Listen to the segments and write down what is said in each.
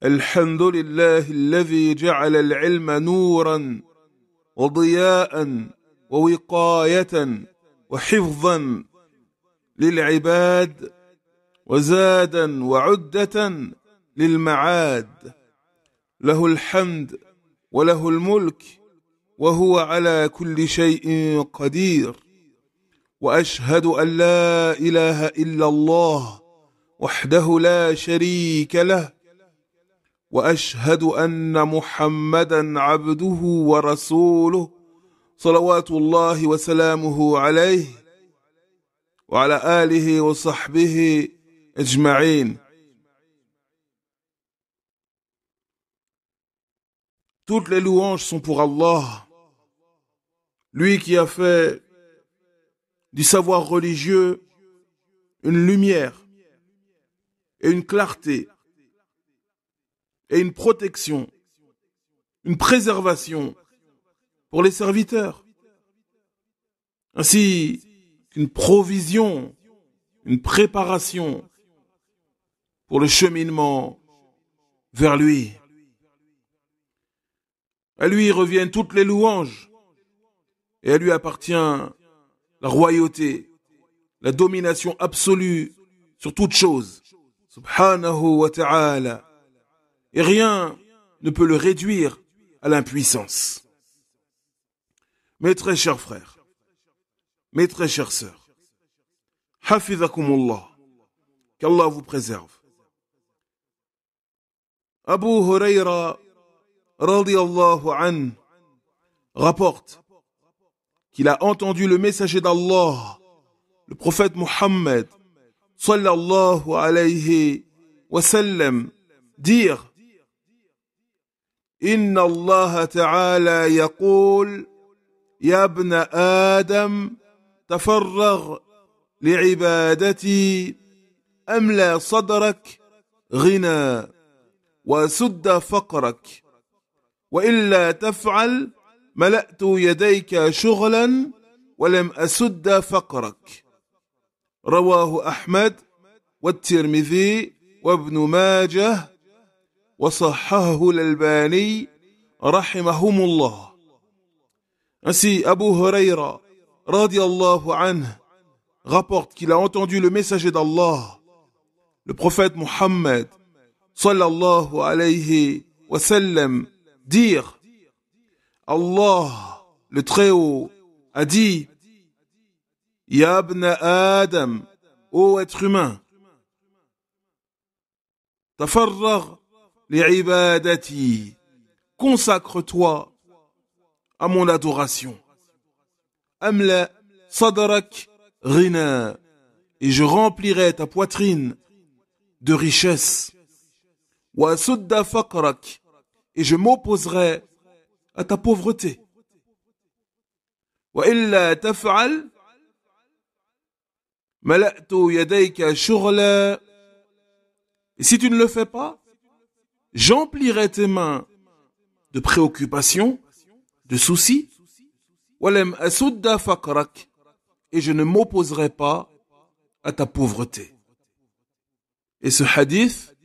الحمد لله الذي جعل العلم نورا وضياء ووقاية وحفظا للعباد وزادا وعدة للمعاد. له الحمد وله الملك وهو على كل شيء قدير. وأشهد أن لا إله إلا الله وحده لا شريك له، وأشهد أن محمدا عبده ورسوله صلوات الله وسلامه عليه وعلى آله وصحبه أجمعين. Toutes les louanges sont pour Allah, lui qui a fait du savoir religieux une lumière et une clarté et une protection, une préservation pour les serviteurs, ainsi qu'une provision, une préparation pour le cheminement vers lui. À lui reviennent toutes les louanges et à lui appartient la royauté, la domination absolue sur toute chose, subhanahu wa ta'ala. Et rien ne peut le réduire à l'impuissance. Mes très chers frères, mes très chères sœurs, hafizakumullah, qu'Allah vous préserve. Abu Huraira radiyallahu anhu rapporte qu'il a entendu le messager d'Allah, le prophète Muhammad sallallahu alayhi wa sallam, dire: Inna Allah ta'ala yaqul ya ibn Adam tafarragh li'ibadati amla sadrak ghina wa sudda faqrak wa illa taf'al ملأت يديك شغلا ولم أسد فقرك. رواه أحمد والترمذي وابن ماجه وصححه الألباني رحمهم الله. Ainsi, Abu Huraira radiyallahu anhu rapporte qu'il a entendu le messager d'Allah, le prophète Muhammad sallallahu alayhi wa sallam, dire: Allah, le Très-Haut, a dit: Ya ibn Adam, ô être humain, tafarragh li'ibadati, consacre-toi à mon adoration. Amla sadrak ghina, et je remplirai ta poitrine de richesse. Wa sudda faqrak, et je m'opposerai à ta pauvreté. Wa illa taf'al mala'tu yadayka shughla, et si tu ne le fais pas, j'emplirai tes mains de préoccupations, de soucis. Wa lam asudda faqrak, et je ne m'opposerai pas à ta pauvreté. Et ce hadith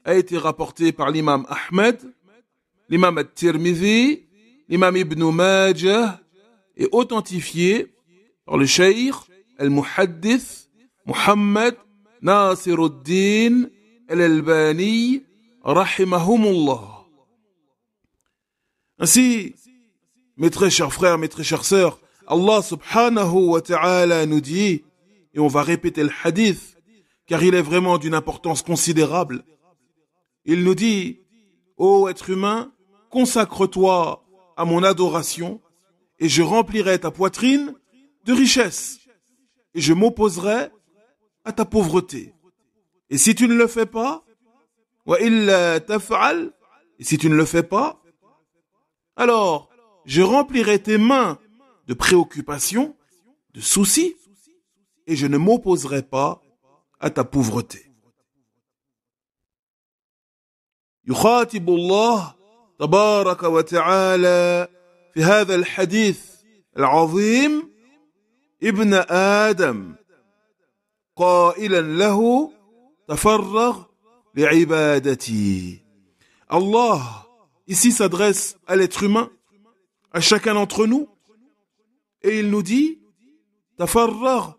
a été rapporté par l'imam Ahmed, l'imam At-Tirmidhi, l'imam Ibn Majah, et authentifié par le cheikh al-Muhaddith Muhammad Nasiruddin al-Albani rahimahumullah. Ainsi, mes très chers frères, mes très chères sœurs, Allah subhanahu wa ta'ala nous dit, et on va répéter le hadith, car il est vraiment d'une importance considérable. Il nous dit: ô être humain, consacre-toi à mon adoration, et je remplirai ta poitrine de richesse, et je m'opposerai à ta pauvreté. Et si tu ne le fais pas, wa illa taf'al, et si tu ne le fais pas, alors je remplirai tes mains de préoccupations, de soucis, et je ne m'opposerai pas à ta pauvreté. يخاطب الله تبارك وتعالى في هذا الحديث العظيم ابن آدم قائلا له: تفرغ لعبادتي. Allah, ici, s'adresse à l'être humain, à chacun d'entre nous, et il nous dit, tafarrar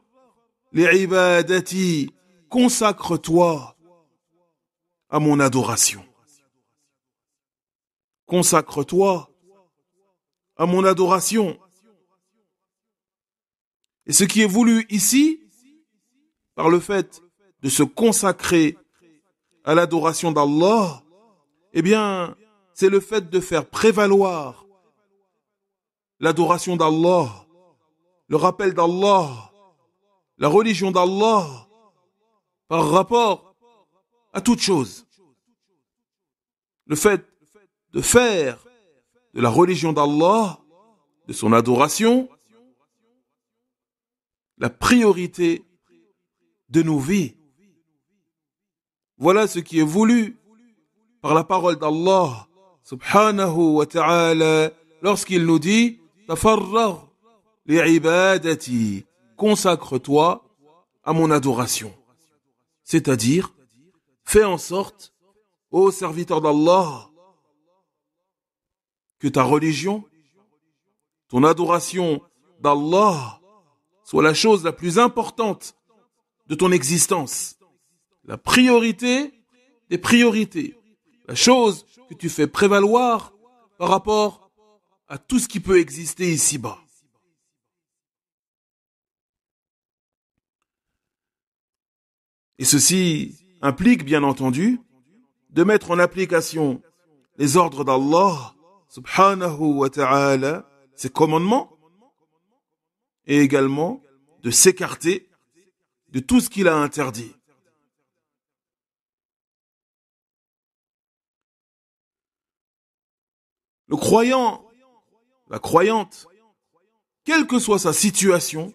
li'ibadati, consacre-toi à mon adoration. Consacre-toi à mon adoration. Et ce qui est voulu ici, par le fait de se consacrer à l'adoration d'Allah, eh bien, c'est le fait de faire prévaloir l'adoration d'Allah, le rappel d'Allah, la religion d'Allah, par rapport à toute chose. Le fait de faire de la religion d'Allah, de son adoration, la priorité de nos vies. Voilà ce qui est voulu par la parole d'Allah subhanahu wa ta'ala lorsqu'il nous dit tafarrar li'ibadati, consacre-toi à mon adoration. C'est-à-dire, fais en sorte, ô serviteur d'Allah, que ta religion, ton adoration d'Allah soit la chose la plus importante de ton existence. La priorité des priorités. La chose que tu fais prévaloir par rapport à tout ce qui peut exister ici-bas. Et ceci implique, bien entendu, de mettre en application les ordres d'Allah, subhanahu wa ta'ala, ses commandements, et également de s'écarter de tout ce qu'il a interdit. Le croyant, la croyante, quelle que soit sa situation,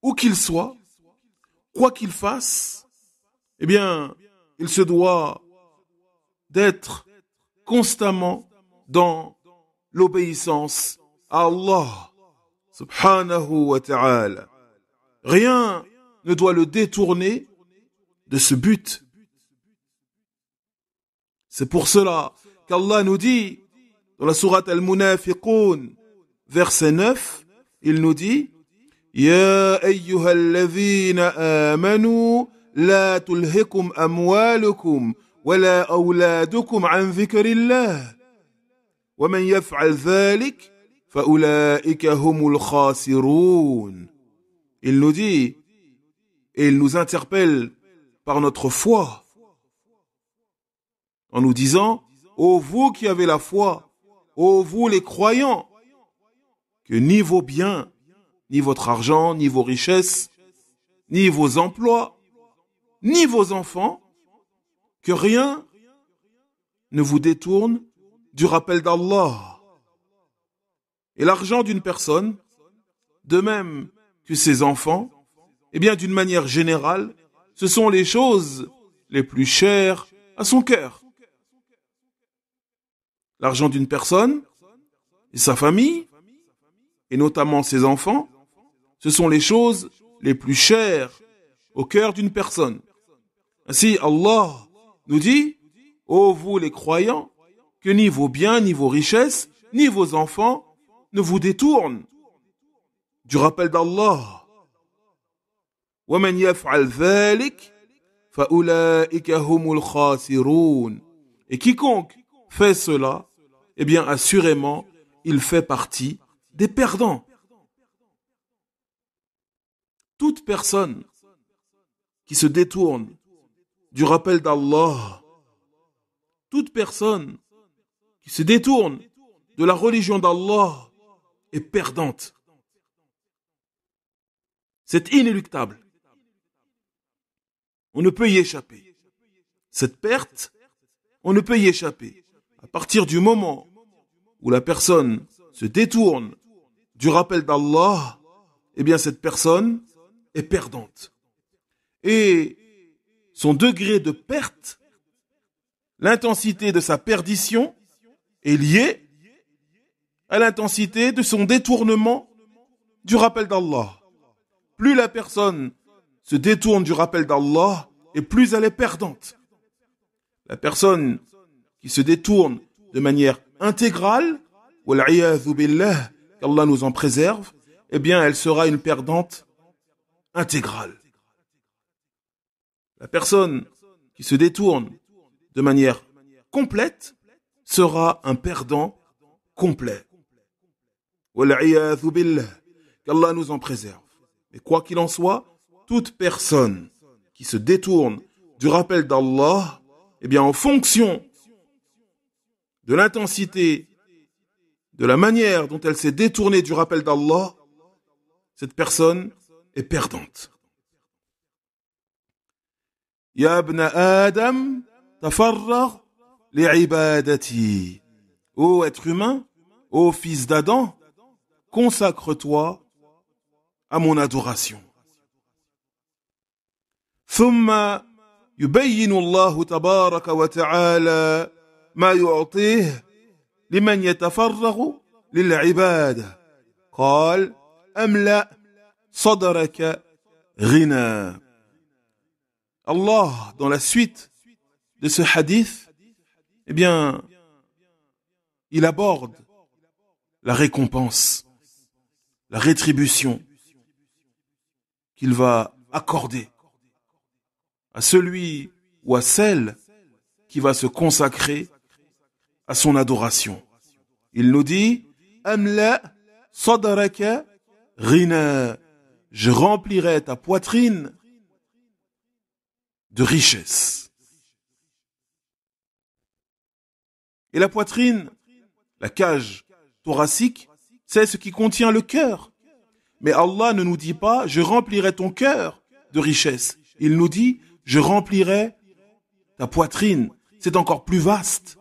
où qu'il soit, quoi qu'il fasse, eh bien, il se doit d'être constamment dans l'obéissance à Allah, subhanahu wa ta'ala. Rien ne doit le détourner de ce but. C'est pour cela qu'Allah nous dit, dans la sourate Al-Munafiqun, verset 9, il nous dit, يا أيها الذين آمنوا لا تلهكم أموالكم ولا أولادكم عن ذكر الله ومن يفعل ذلك فأولئك هم الخاسرون. Il nous dit, et il nous interpelle par notre foi, en nous disant, ô vous qui avez la foi, ô vous les croyants, que ni vos biens, ni votre argent, ni vos richesses, ni vos emplois, ni vos enfants, que rien ne vous détourne du rappel d'Allah. Et l'argent d'une personne, de même que ses enfants, eh bien d'une manière générale, ce sont les choses les plus chères à son cœur. L'argent d'une personne et sa famille, et notamment ses enfants, ce sont les choses les plus chères au cœur d'une personne. Ainsi, Allah nous dit, ô vous les croyants, que ni vos biens, ni vos richesses, ni vos enfants ne vous détournent du rappel d'Allah. وَمَنْ يَفْعَلْ ذَلِكَ فَأُولَئِكَ هُمُ الْخَاسِرُونَ. Et quiconque fait cela, eh bien assurément, il fait partie des perdants. Toute personne qui se détourne du rappel d'Allah, toute personne qui se détourne de la religion d'Allah est perdante. C'est inéluctable. On ne peut y échapper. Cette perte, on ne peut y échapper. À partir du moment où la personne se détourne du rappel d'Allah, eh bien cette personne est perdante. Et son degré de perte, l'intensité de sa perdition est liée à l'intensité de son détournement du rappel d'Allah. Plus la personne se détourne du rappel d'Allah, et plus elle est perdante. La personne qui se détourne de manière intégrale, wal'iyadhu billah, qu'Allah nous en préserve, eh bien, elle sera une perdante intégrale. La personne qui se détourne de manière complète sera un perdant complet. Wal'iyadhu billah, qu'Allah nous en préserve. Mais quoi qu'il en soit, toute personne qui se détourne du rappel d'Allah, eh bien, en fonction de l'intensité, de la manière dont elle s'est détournée du rappel d'Allah, cette personne est perdante. Ya ibn Adam, tafarragh li'ibadati. Ô être humain, ô fils d'Adam, consacre-toi à mon adoration. ثم يبين الله تبارك وتعالى ما يعطيه لمن يتفرغ للعبادة. قال: أملأ صدرك غنى. Allah, dans la suite de ce hadith, eh bien, il aborde la récompense, la rétribution qu'il va accorder à celui ou à celle qui va se consacrer à son adoration. Il nous dit: Amla sadraka ghina. Je remplirai ta poitrine de richesse. Et la poitrine, la cage thoracique, c'est ce qui contient le cœur. Mais Allah ne nous dit pas: je remplirai ton cœur de richesse. Il nous dit: je remplirai ta poitrine. C'est encore plus vaste,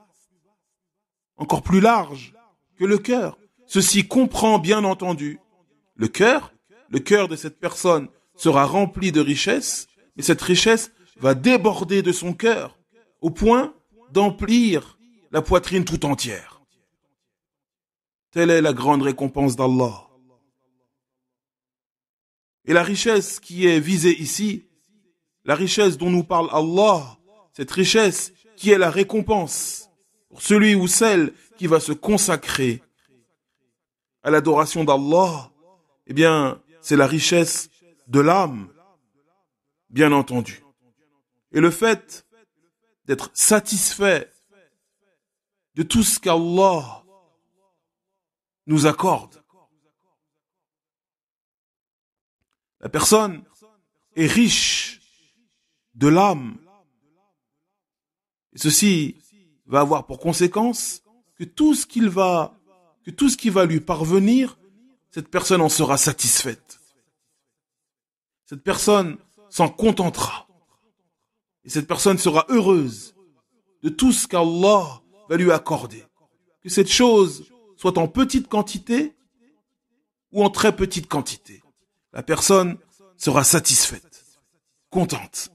encore plus large que le cœur. Ceci comprend bien entendu le cœur de cette personne sera rempli de richesse, mais cette richesse va déborder de son cœur au point d'emplir la poitrine tout entière. Telle est la grande récompense d'Allah. Et la richesse qui est visée ici, la richesse dont nous parle Allah, cette richesse qui est la récompense pour celui ou celle qui va se consacrer à l'adoration d'Allah, eh bien, c'est la richesse de l'âme, bien entendu. Et le fait d'être satisfait de tout ce qu'Allah nous accorde. La personne est riche de l'âme. Et ceci va avoir pour conséquence que tout ce qui va lui parvenir, cette personne en sera satisfaite. Cette personne s'en contentera. Et cette personne sera heureuse de tout ce qu'Allah va lui accorder. Que cette chose soit en petite quantité ou en très petite quantité. La personne sera satisfaite, contente.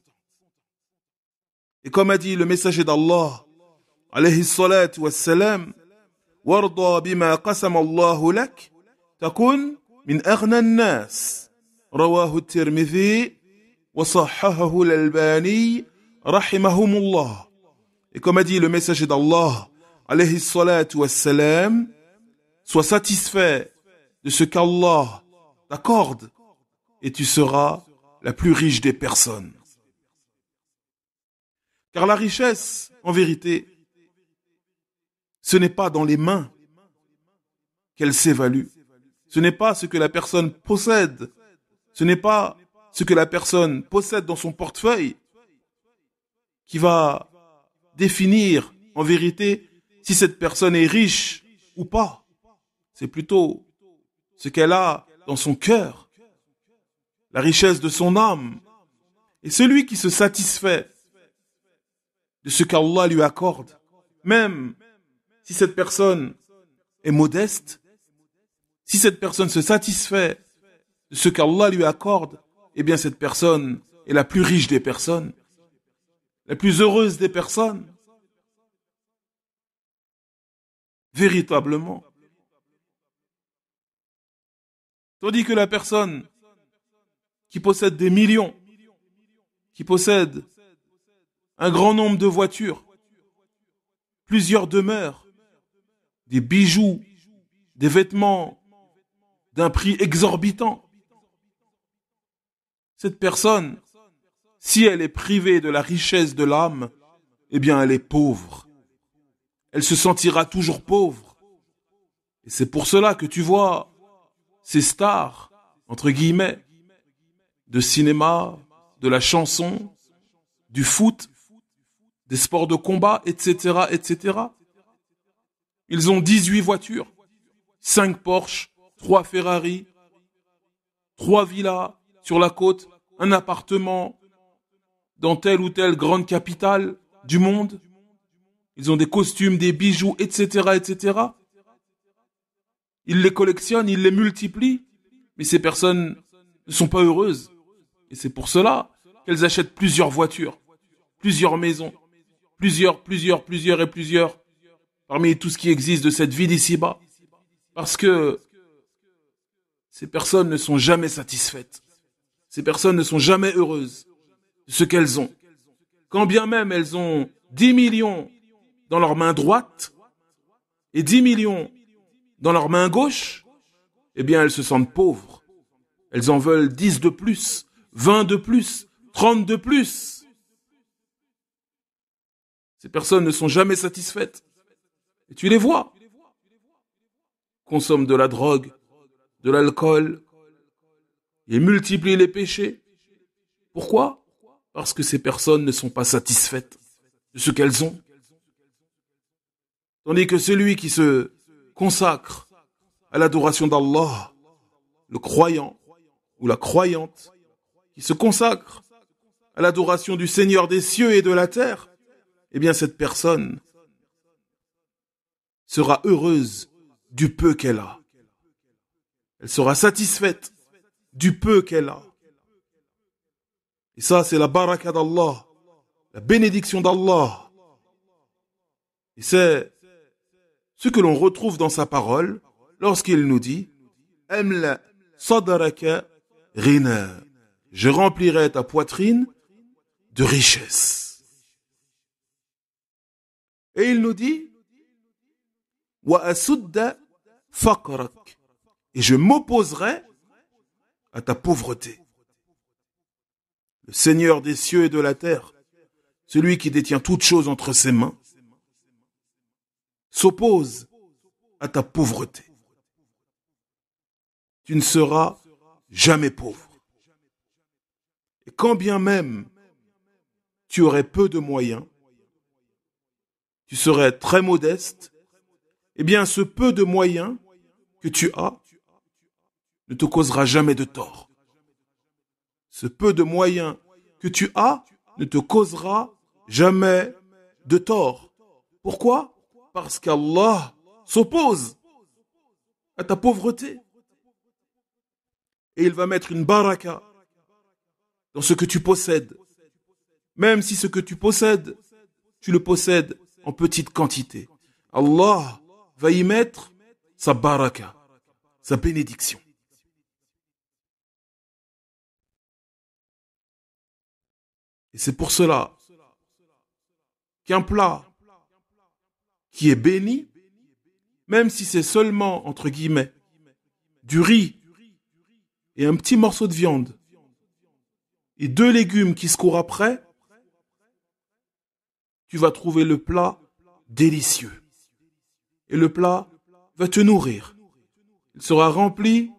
Et comme a dit le messager d'Allah, alayhi salatu wassalam, warda bima qasama Allahu lak, takun min aghna an-nas. Rawahu at-Tirmidhi wa sahhahahu al-Albani rahimahumullah. Et comme a dit le messager d'Allah, alayhi salatu wassalam, sois satisfait de ce qu'Allah t'accorde et tu seras la plus riche des personnes. Car la richesse, en vérité, ce n'est pas dans les mains qu'elle s'évalue. Ce n'est pas ce que la personne possède. Ce n'est pas ce que la personne possède dans son portefeuille qui va définir, en vérité, si cette personne est riche ou pas. C'est plutôt ce qu'elle a dans son cœur, la richesse de son âme. Et celui qui se satisfait de ce qu'Allah lui accorde, même si cette personne est modeste, si cette personne se satisfait de ce qu'Allah lui accorde, eh bien cette personne est la plus riche des personnes, la plus heureuse des personnes. Véritablement. Tandis que la personne qui possède des millions, qui possède un grand nombre de voitures, plusieurs demeures, des bijoux, des vêtements d'un prix exorbitant. Cette personne, si elle est privée de la richesse de l'âme, eh bien elle est pauvre. Elle se sentira toujours pauvre. Et c'est pour cela que tu vois ces stars, entre guillemets, de cinéma, de la chanson, du foot, des sports de combat, etc., etc. Ils ont 18 voitures, 5 Porsche, 3 Ferrari, 3 villas sur la côte, un appartement dans telle ou telle grande capitale du monde. Ils ont des costumes, des bijoux, etc., etc. Ils les collectionnent, ils les multiplient, mais ces personnes ne sont pas heureuses. Et c'est pour cela qu'elles achètent plusieurs voitures, plusieurs maisons, plusieurs, parmi tout ce qui existe de cette vie d'ici-bas. Parce que ces personnes ne sont jamais satisfaites. Ces personnes ne sont jamais heureuses de ce qu'elles ont. Quand bien même elles ont 10 millions dans leur main droite et 10 millions dans leur main gauche, eh bien elles se sentent pauvres. Elles en veulent 10 de plus, 20 de plus, 30 de plus. Ces personnes ne sont jamais satisfaites. Et tu les vois. Consomment de la drogue, de l'alcool, et multiplient les péchés. Pourquoi? Parce que ces personnes ne sont pas satisfaites de ce qu'elles ont. Tandis que celui qui se consacre à l'adoration d'Allah, le croyant ou la croyante, qui se consacre à l'adoration du Seigneur des cieux et de la terre, eh bien cette personne sera heureuse du peu qu'elle a. Elle sera satisfaite du peu qu'elle a. Et ça, c'est la baraka d'Allah, la bénédiction d'Allah. Et c'est ce que l'on retrouve dans sa parole lorsqu'il nous dit « Amla sadaraka ghina » je remplirai ta poitrine de richesse. Et il nous dit « Wa asudda faqrak » et je m'opposerai à ta pauvreté. Le Seigneur des cieux et de la terre, celui qui détient toutes choses entre ses mains, s'oppose à ta pauvreté. Tu ne seras jamais pauvre. Et quand bien même tu aurais peu de moyens, tu serais très modeste, eh bien ce peu de moyens que tu as ne te causera jamais de tort. Ce peu de moyens que tu as ne te causera jamais de tort. Pourquoi? Parce qu'Allah s'oppose à ta pauvreté. Et il va mettre une baraka dans ce que tu possèdes. Même si ce que tu possèdes, tu le possèdes en petite quantité. Allah va y mettre sa baraka, sa bénédiction. Et c'est pour cela qu'un plat qui est béni, même si c'est seulement, entre guillemets, du riz et un petit morceau de viande et 2 légumes qui se courent après, tu vas trouver le plat délicieux. Et le plat va te nourrir. Il sera rempli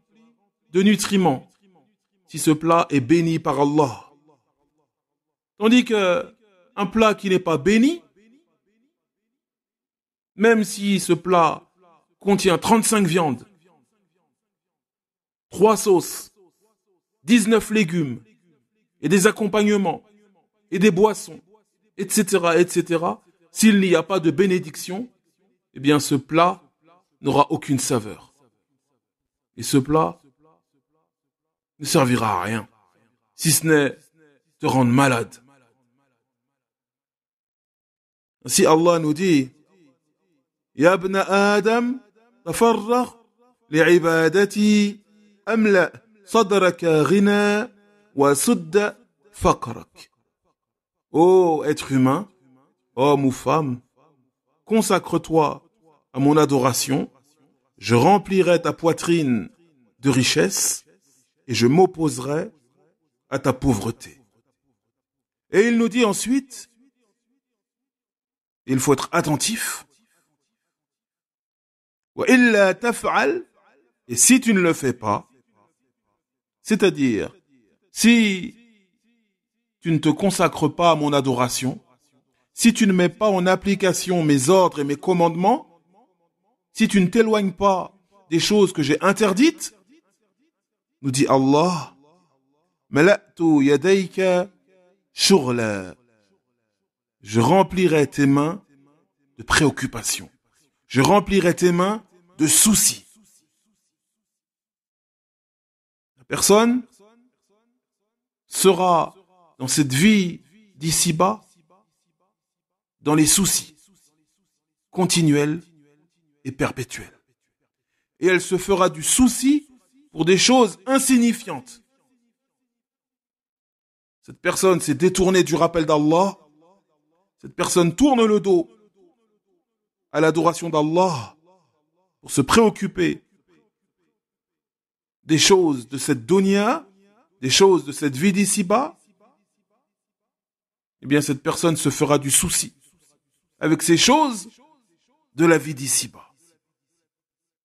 de nutriments si ce plat est béni par Allah. Tandis qu'un plat qui n'est pas béni, même si ce plat contient 35 viandes, 3 sauces, 19 légumes, et des accompagnements, et des boissons, etc., etc., s'il n'y a pas de bénédiction, eh bien ce plat n'aura aucune saveur. Et ce plat ne servira à rien, si ce n'est te rendre malade. Ainsi Allah nous dit Ya ibn Adam, tafarragh li'ibadati amla sadraka ghina wa sudda faqrak. Ô être humain, homme ou femme, consacre-toi à mon adoration, je remplirai ta poitrine de richesse et je m'opposerai à ta pauvreté. Et il nous dit ensuite, il faut être attentif. Wa illa taf'al, et si tu ne le fais pas, c'est-à-dire, si tu ne te consacres pas à mon adoration, si tu ne mets pas en application mes ordres et mes commandements, si tu ne t'éloignes pas des choses que j'ai interdites, nous dit Allah, mala'tu yadayka shughla, je remplirai tes mains de préoccupations, je remplirai tes mains de soucis. La personne sera dans cette vie d'ici-bas dans les soucis continuels et perpétuels. Et elle se fera du souci pour des choses insignifiantes. Cette personne s'est détournée du rappel d'Allah. Cette personne tourne le dos à l'adoration d'Allah pour se préoccuper des choses de cette dunya, des choses de cette vie d'ici-bas. Eh bien, cette personne se fera du souci avec ces choses de la vie d'ici-bas.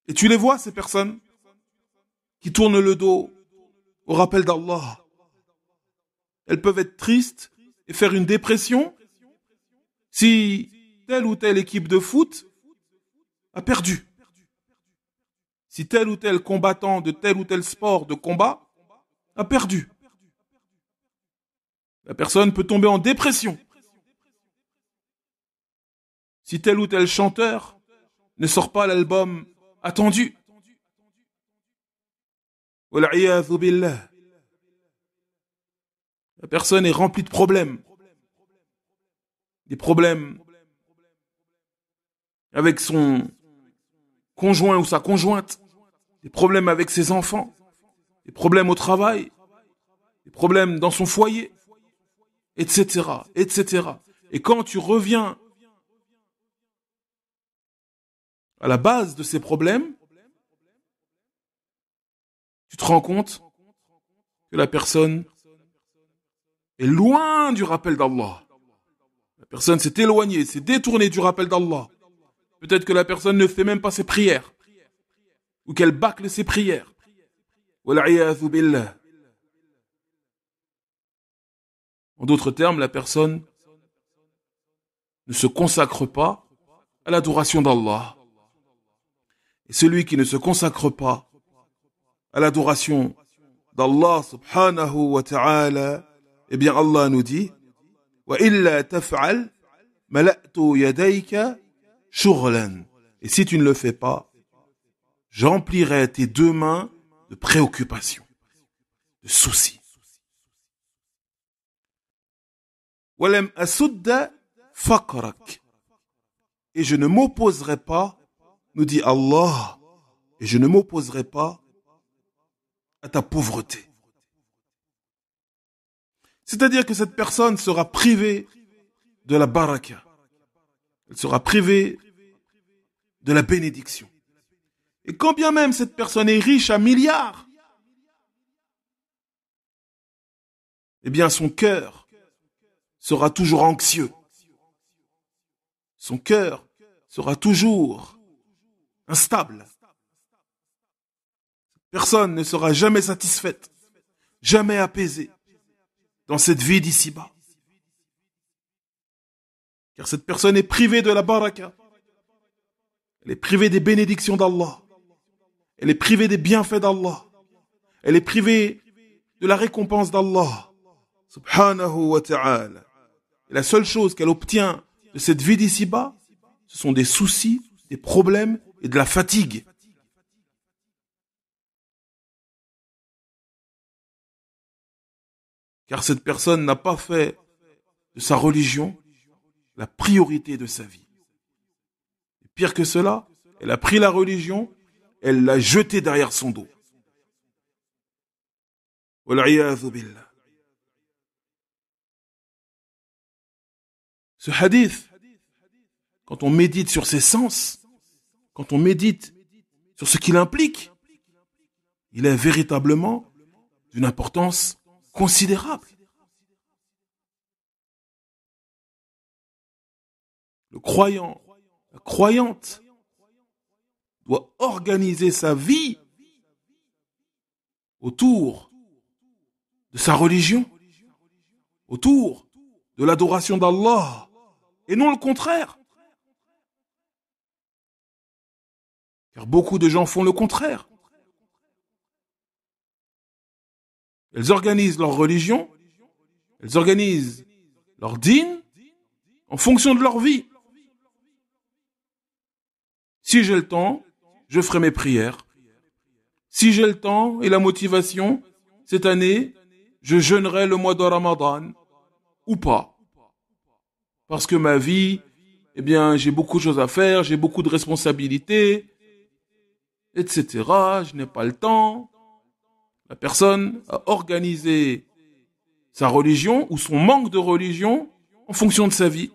Et tu les vois, ces personnes qui tournent le dos au rappel d'Allah. Elles peuvent être tristes et faire une dépression si telle ou telle équipe de foot a perdu. Si tel ou tel combattant de tel ou tel sport de combat a perdu. La personne peut tomber en dépression. Si tel ou tel chanteur ne sort pas l'album attendu. Wal'iyadhu billah. La personne est remplie de problèmes. Des problèmes avec son conjoint ou sa conjointe. Des problèmes avec ses enfants. Des problèmes au travail. Des problèmes dans son foyer. Etc. Etc. Et quand tu reviens à la base de ces problèmes, tu te rends compte que la personne est loin du rappel d'Allah. La personne s'est éloignée, s'est détournée du rappel d'Allah. Peut-être que la personne ne fait même pas ses prières. Ou qu'elle bâcle ses prières. Wal'iyadhu billah. En d'autres termes, la personne ne se consacre pas à l'adoration d'Allah. Et celui qui ne se consacre pas à l'adoration d'Allah subhanahu wa ta'ala, eh bien Allah nous dit wa illa taf'al mala'tu yadayka shughlan. Et si tu ne le fais pas, j'emplirai tes deux mains de préoccupations, de soucis. Walam asudda faqrak. Et je ne m'opposerai pas, nous dit Allah, et je ne m'opposerai pas à ta pauvreté. C'est-à-dire que cette personne sera privée de la baraka. Elle sera privée de la bénédiction. Et quand bien même cette personne est riche à milliards, eh bien son cœur sera toujours anxieux. Son cœur sera toujours instable. Personne ne sera jamais satisfaite, jamais apaisée dans cette vie d'ici-bas. Car cette personne est privée de la baraka. Elle est privée des bénédictions d'Allah. Elle est privée des bienfaits d'Allah. Elle est privée de la récompense d'Allah. Subhanahu wa ta'ala. Et la seule chose qu'elle obtient de cette vie d'ici-bas, ce sont des soucis, des problèmes et de la fatigue. Car cette personne n'a pas fait de sa religion la priorité de sa vie. Et pire que cela, elle a pris la religion, elle l'a jetée derrière son dos. Wal'iyadhu billah. Ce hadith quand on médite sur ses sens, quand on médite sur ce qu'il implique, il est véritablement d'une importance considérable. Le croyant, la croyante, doit organiser sa vie autour de sa religion, autour de l'adoration d'Allah, et non le contraire. Car beaucoup de gens font le contraire. Elles organisent leur religion, elles organisent leur dîn en fonction de leur vie. Si j'ai le temps, je ferai mes prières. Si j'ai le temps et la motivation, cette année, je jeûnerai le mois de Ramadan, ou pas. Parce que ma vie, eh bien, j'ai beaucoup de choses à faire, j'ai beaucoup de responsabilités, etc. Je n'ai pas le temps. La personne a organisé sa religion ou son manque de religion en fonction de sa vie,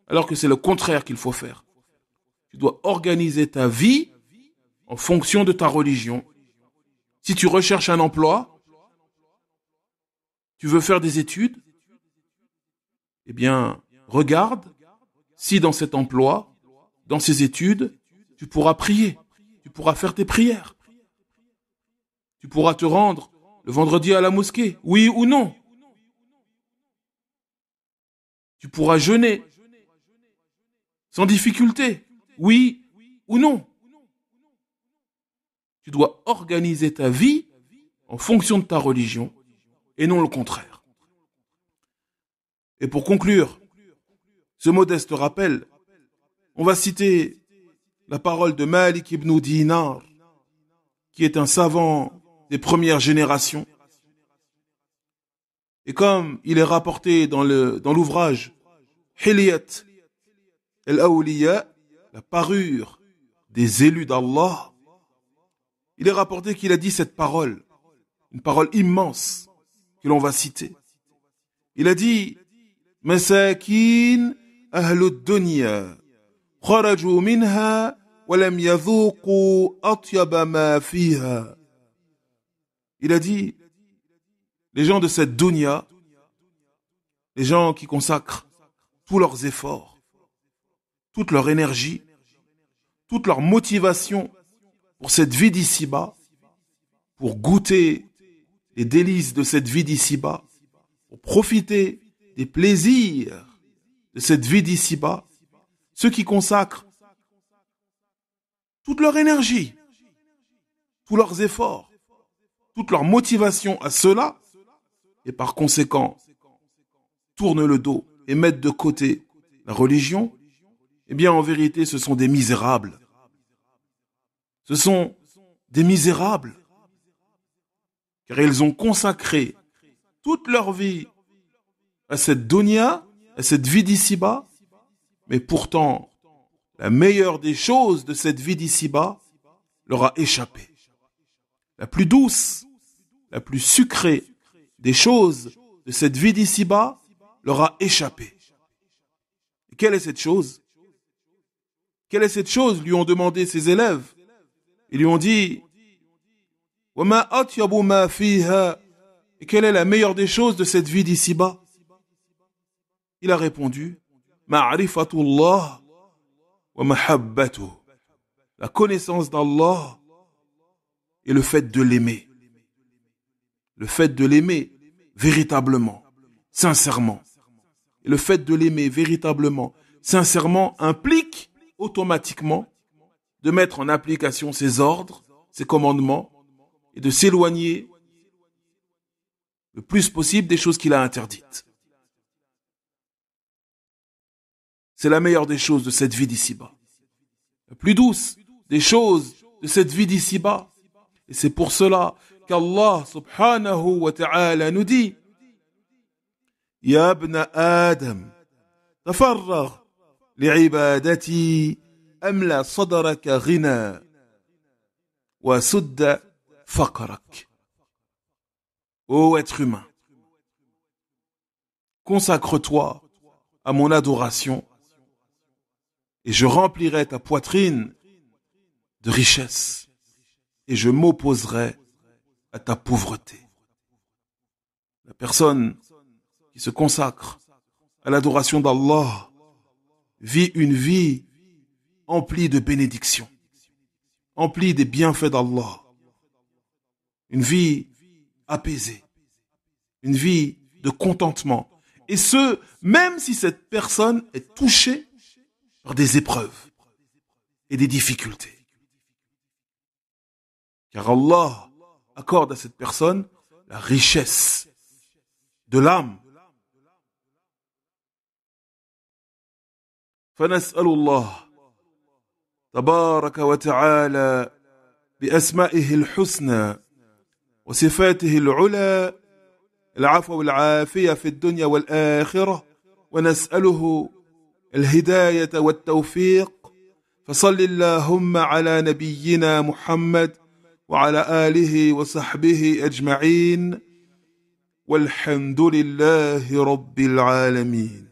alors que c'est le contraire qu'il faut faire. Tu dois organiser ta vie en fonction de ta religion. Si tu recherches un emploi, tu veux faire des études, eh bien, regarde si dans cet emploi, dans ces études, tu pourras prier, tu pourras faire tes prières. Tu pourras te rendre le vendredi à la mosquée, oui ou non. Tu pourras jeûner sans difficulté, oui ou non. Tu dois organiser ta vie en fonction de ta religion et non le contraire. Et pour conclure ce modeste rappel, on va citer la parole de Malik ibn Dinar, qui est un savant des premières générations. Et comme il est rapporté dans l'ouvrage Hilyat al-Awliya, la parure des élus d'Allah, il est rapporté qu'il a dit cette parole, une parole immense que l'on va citer. Il a dit « Masakin ahlud dunya, kharaju minha, wa lam yadhuqu atyaba ma fiha » Il a dit, les gens de cette dunya, les gens qui consacrent tous leurs efforts, toute leur énergie, toute leur motivation pour cette vie d'ici-bas, pour goûter les délices de cette vie d'ici-bas, pour profiter des plaisirs de cette vie d'ici-bas, ceux qui consacrent toute leur énergie, tous leurs efforts, toute leur motivation à cela, et par conséquent, tournent le dos et mettent de côté la religion, eh bien, en vérité, ce sont des misérables. Ce sont des misérables, car ils ont consacré toute leur vie à cette dunya, à cette vie d'ici-bas, mais pourtant, la meilleure des choses de cette vie d'ici-bas leur a échappé. La plus douce, la plus sucrée des choses de cette vie d'ici-bas leur a échappé. Et quelle est cette chose? Quelle est cette chose? Lui ont demandé ses élèves. Ils lui ont dit « Wama atyabu ma fiha » Et quelle est la meilleure des choses de cette vie d'ici-bas? Il a répondu « Ma'rifatullah wa mahabbatuh » La connaissance d'Allah et le fait de l'aimer. Le fait de l'aimer véritablement, sincèrement. Et le fait de l'aimer véritablement, sincèrement, implique automatiquement de mettre en application ses ordres, ses commandements, et de s'éloigner le plus possible des choses qu'il a interdites. C'est la meilleure des choses de cette vie d'ici-bas. La plus douce des choses de cette vie d'ici-bas. Et c'est pour cela qu'Allah subhanahu wa ta'ala nous dit Ya ibn Adam, tafarragh li'ibadati amla sadraka ghina wa sudda faqrak. Ô être humain, consacre-toi à mon adoration et je remplirai ta poitrine de richesse et je m'opposerai à ta pauvreté. La personne qui se consacre à l'adoration d'Allah vit une vie emplie de bénédictions, emplie des bienfaits d'Allah, une vie apaisée, une vie de contentement. Et ce, même si cette personne est touchée par des épreuves et des difficultés. Car Allah accorde à cette personne la richesse de l'âme. فنسأل الله تبارك وتعالى بأسمائه الحسنى وصفاته العلى العفو والعافية في الدنيا والآخرة ونسأله الهداية والتوفيق فصل اللهم على نبينا محمد وعلى آله وصحبه أجمعين والحمد لله رب العالمين.